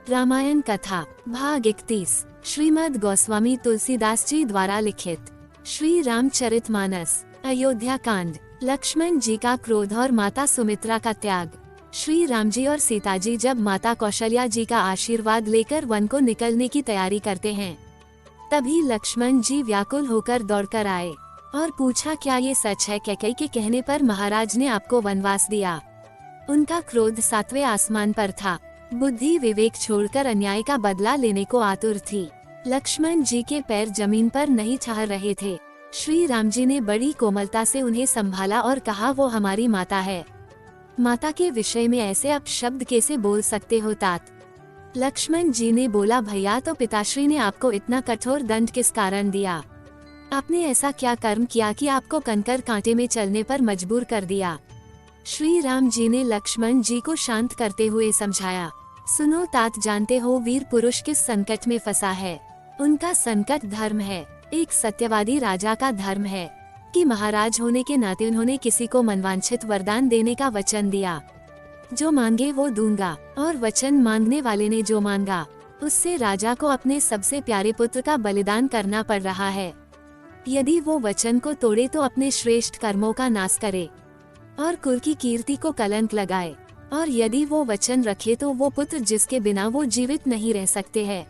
रामायण कथा भाग 31 श्रीमद् गोस्वामी तुलसीदास जी द्वारा लिखित श्री रामचरितमानस अयोध्या कांड। लक्ष्मण जी का क्रोध और माता सुमित्रा का त्याग। श्री राम जी और सीता जी जब माता कौशल्या जी का आशीर्वाद लेकर वन को निकलने की तैयारी करते हैं, तभी लक्ष्मण जी व्याकुल होकर दौड़कर आए और पूछा, क्या ये सच है कैकेयी के कहने पर महाराज ने आपको वनवास दिया? उनका क्रोध सातवें आसमान पर था। बुद्धि विवेक छोड़कर अन्याय का बदला लेने को आतुर थी। लक्ष्मण जी के पैर जमीन पर नहीं ठहर रहे थे। श्री राम जी ने बड़ी कोमलता से उन्हें संभाला और कहा, वो हमारी माता है। माता के विषय में ऐसे अपशब्द कैसे बोल सकते हो तात? लक्ष्मण जी ने बोला, भैया तो पिताश्री ने आपको इतना कठोर दंड किस कारण दिया? आपने ऐसा क्या कर्म किया कि आपको कंकर कांटे में चलने पर मजबूर कर दिया? श्री राम जी ने लक्ष्मण जी को शांत करते हुए समझाया, सुनो तात, जानते हो वीर पुरुष किस संकट में फंसा है? उनका संकट धर्म है। एक सत्यवादी राजा का धर्म है कि महाराज होने के नाते उन्होंने किसी को मनवांछित वरदान देने का वचन दिया। जो मांगे वो दूंगा, और वचन मांगने वाले ने जो मांगा उससे राजा को अपने सबसे प्यारे पुत्र का बलिदान करना पड़ रहा है। यदि वो वचन को तोड़े तो अपने श्रेष्ठ कर्मों का नाश करे और कुल की कीर्ति को कलंक लगाए, और यदि वो वचन रखे तो वो पुत्र जिसके बिना वो जीवित नहीं रह सकते हैं,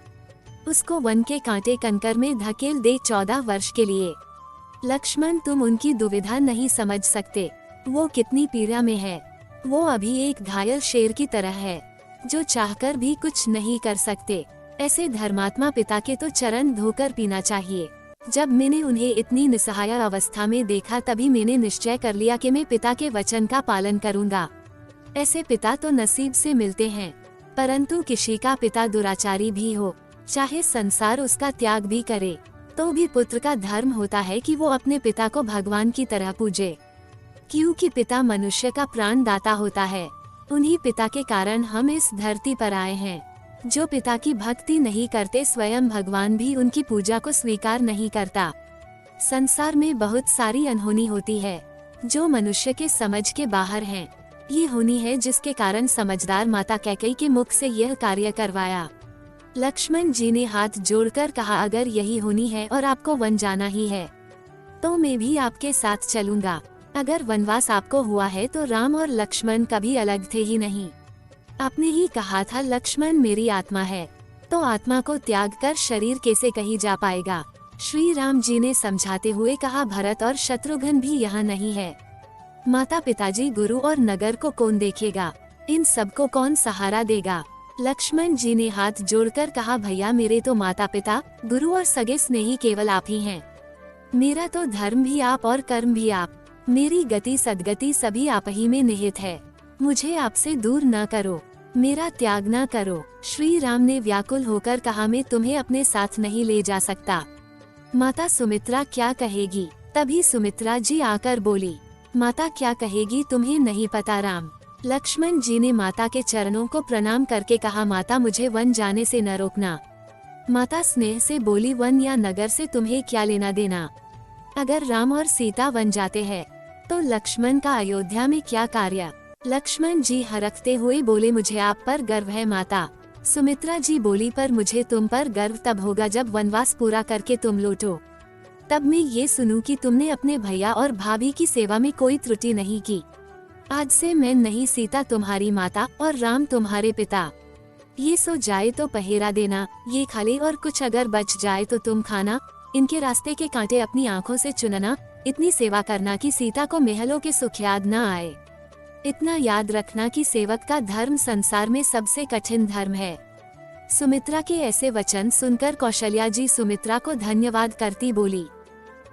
उसको वन के कांटे कंकर में धकेल दे 14 वर्ष के लिए। लक्ष्मण, तुम उनकी दुविधा नहीं समझ सकते। वो कितनी पीड़ा में है। वो अभी एक घायल शेर की तरह है जो चाहकर भी कुछ नहीं कर सकते। ऐसे धर्मात्मा पिता के तो चरण धोकर पीना चाहिए। जब मैंने उन्हें इतनी निसहाय अवस्था में देखा, तभी मैंने निश्चय कर लिया कि मैं पिता के वचन का पालन करूंगा। ऐसे पिता तो नसीब से मिलते हैं, परंतु किसी का पिता दुराचारी भी हो, चाहे संसार उसका त्याग भी करे, तो भी पुत्र का धर्म होता है कि वो अपने पिता को भगवान की तरह पूजे, क्योंकि पिता मनुष्य का प्राण दाता होता है। उन्हीं पिता के कारण हम इस धरती पर आए हैं। जो पिता की भक्ति नहीं करते, स्वयं भगवान भी उनकी पूजा को स्वीकार नहीं करता। संसार में बहुत सारी अनहोनी होती है जो मनुष्य के समझ के बाहर है। ये होनी है जिसके कारण समझदार माता कैकेयी के मुख से यह कार्य करवाया। लक्ष्मण जी ने हाथ जोड़कर कहा, अगर यही होनी है और आपको वन जाना ही है तो मैं भी आपके साथ चलूंगा। अगर वनवास आपको हुआ है तो राम और लक्ष्मण कभी अलग थे ही नहीं। आपने ही कहा था, लक्ष्मण मेरी आत्मा है, तो आत्मा को त्याग कर शरीर कैसे कहीं जा पाएगा? श्री राम जी ने समझाते हुए कहा, भरत और शत्रुघ्न भी यहाँ नहीं है। माता पिताजी, गुरु और नगर को कौन देखेगा? इन सबको कौन सहारा देगा? लक्ष्मण जी ने हाथ जोड़कर कहा, भैया मेरे तो माता पिता, गुरु और सगे स्नेही केवल आप ही हैं। मेरा तो धर्म भी आप और कर्म भी आप। मेरी गति सदगति सभी आप ही में निहित है। मुझे आपसे दूर न करो, मेरा त्याग न करो। श्री राम ने व्याकुल होकर कहा, मैं तुम्हें अपने साथ नहीं ले जा सकता। माता सुमित्रा क्या कहेगी? तभी सुमित्रा जी आकर बोली, माता क्या कहेगी तुम्हें नहीं पता राम? लक्ष्मण जी ने माता के चरणों को प्रणाम करके कहा, माता मुझे वन जाने से न रोकना। माता स्नेह से बोली, वन या नगर से तुम्हें क्या लेना देना? अगर राम और सीता वन जाते हैं तो लक्ष्मण का अयोध्या में क्या कार्य? लक्ष्मण जी हरखते हुए बोले, मुझे आप पर गर्व है माता। सुमित्रा जी बोली, पर मुझे तुम पर गर्व तब होगा जब वनवास पूरा करके तुम लौटो। तब मैं ये सुनूं कि तुमने अपने भैया और भाभी की सेवा में कोई त्रुटि नहीं की। आज से मैं नहीं, सीता तुम्हारी माता और राम तुम्हारे पिता। ये सो जाए तो पहेरा देना, ये खा ले, और कुछ अगर बच जाए तो तुम खाना। इनके रास्ते के कांटे अपनी आंखों से चुनना। इतनी सेवा करना कि सीता को महलों के सुख याद न आए। इतना याद रखना कि सेवक का धर्म संसार में सबसे कठिन धर्म है। सुमित्रा के ऐसे वचन सुनकर कौशल्या जी सुमित्रा को धन्यवाद करती बोली,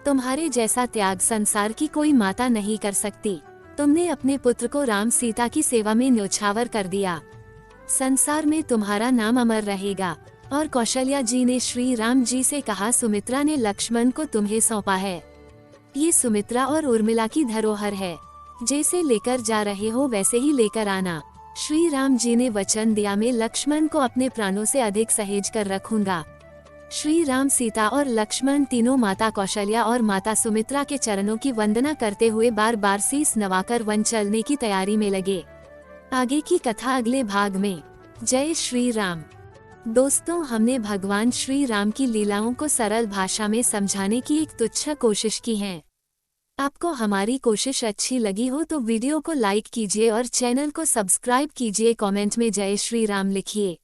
तुम्हारे जैसा त्याग संसार की कोई माता नहीं कर सकती। तुमने अपने पुत्र को राम सीता की सेवा में न्योछावर कर दिया। संसार में तुम्हारा नाम अमर रहेगा। और कौशल्या जी ने श्री राम जी से कहा, सुमित्रा ने लक्ष्मण को तुम्हें सौंपा है। ये सुमित्रा और उर्मिला की धरोहर है। जैसे लेकर जा रहे हो वैसे ही लेकर आना। श्री राम जी ने वचन दिया, मैं लक्ष्मण को अपने प्राणों से अधिक सहेज कर रखूंगा। श्री राम, सीता और लक्ष्मण तीनों माता कौशल्या और माता सुमित्रा के चरणों की वंदना करते हुए बार बार शीस नवाकर वन चलने की तैयारी में लगे। आगे की कथा अगले भाग में। जय श्री राम। दोस्तों, हमने भगवान श्री राम की लीलाओं को सरल भाषा में समझाने की एक तुच्छ कोशिश की है। आपको हमारी कोशिश अच्छी लगी हो तो वीडियो को लाइक कीजिए और चैनल को सब्सक्राइब कीजिए। कमेंट में जय श्री राम लिखिए।